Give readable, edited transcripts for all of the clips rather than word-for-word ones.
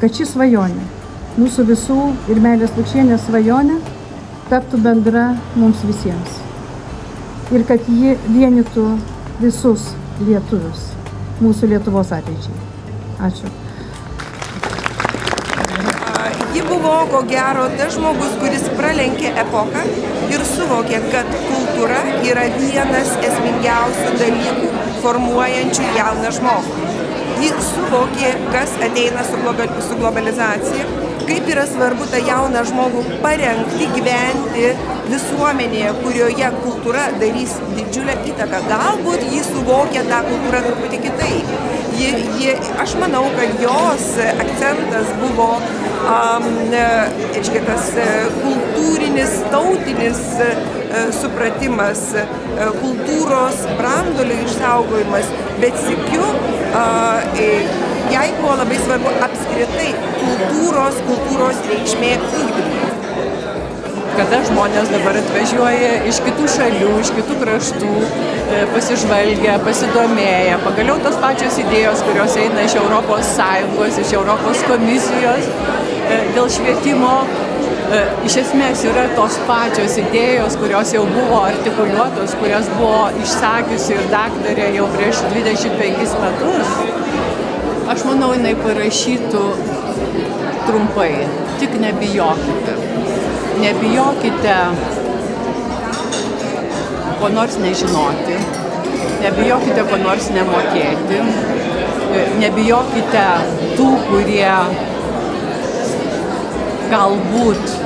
kad ši svajonė, mūsų visų ir Meilės Lukšienės svajonė, taptų bendra mums visiems. Ir kad ji vienytų visus lietuvius, mūsų Lietuvos ateičiai. Ačiū. Ji buvo, ko gero, tas žmogus, kuris pralenkė epochą ir suvokė, kad kultūra yra vienas esmingiausių dalykų formuojančių jauną žmogų. Ji suvokė, kas ateina su globalizacija, kaip yra svarbu tą jauną žmogų parengti gyventi visuomenėje, kurioje kultūra darys didžiulę įtaką. Galbūt ji suvokė tą kultūrą truputį kitaip. Aš manau, kad jos akcentas buvo tas kultūrinis, tautinis supratimas, kultūros branduolio išsaugojimas, bet sykiu jai buvo labai svarbu apskritai kultūros reikšmė ugdymui. Kada žmonės dabar atvažiuoja iš kitų šalių, iš kitų kraštų, pasižvalgia, pasidomėja, pagaliau tos pačios idėjos, kurios eina iš Europos Sąjungos, iš Europos komisijos dėl švietimo, iš esmės yra tos pačios idėjos, kurios jau buvo artikuliuotos, kurias buvo išsakiusi ir daktarė jau prieš 25 metus. Aš manau, jinai parašytų trumpai, tik nebijokite. Nebijokite ko nors nežinoti, nebijokite ko nors nemokėti, nebijokite tų, kurie galbūt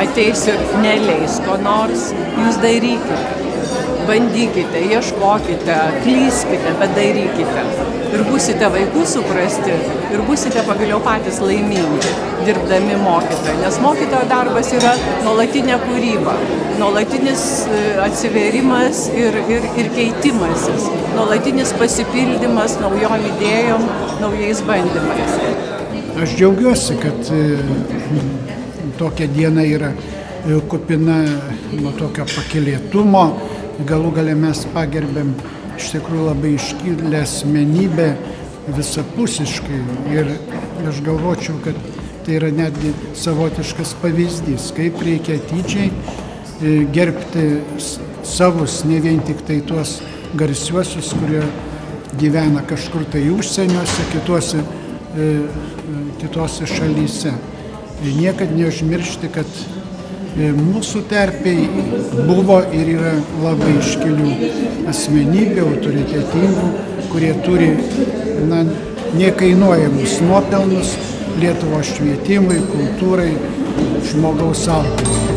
ateis ir neleis ko nors, jūs darykite, bandykite, ieškokite, klyskite, bet darykite. Ir būsite vaikų suprasti, ir būsite pagaliau patys laimingi, dirbdami mokytoją. Nes mokytojo darbas yra nuolatinė kūryba, nuolatinis atsivėrimas ir keitimasis, nuolatinis pasipildymas naujom idėjom, naujais bandymais. Aš džiaugiuosi, kad tokia diena yra kupina nuo tokio pakylėtumo. Galų gale mes pagerbėm iš tikrųjų labai iškilę asmenybę visapusiškai ir aš galvočiau, kad tai yra netgi savotiškas pavyzdys, kaip reikia atidžiai gerbti savus, ne vien tik tai tuos garsiuosius, kurie gyvena kažkur tai užsieniuose, kitose šalyse. Ir niekad neužmiršti, kad mūsų terpėj buvo ir yra labai iškilių asmenybių, autoritetingų, kurie turi nekainuojamus nuopelnus Lietuvos švietimui, kultūrai, žmogaus auklėjimui.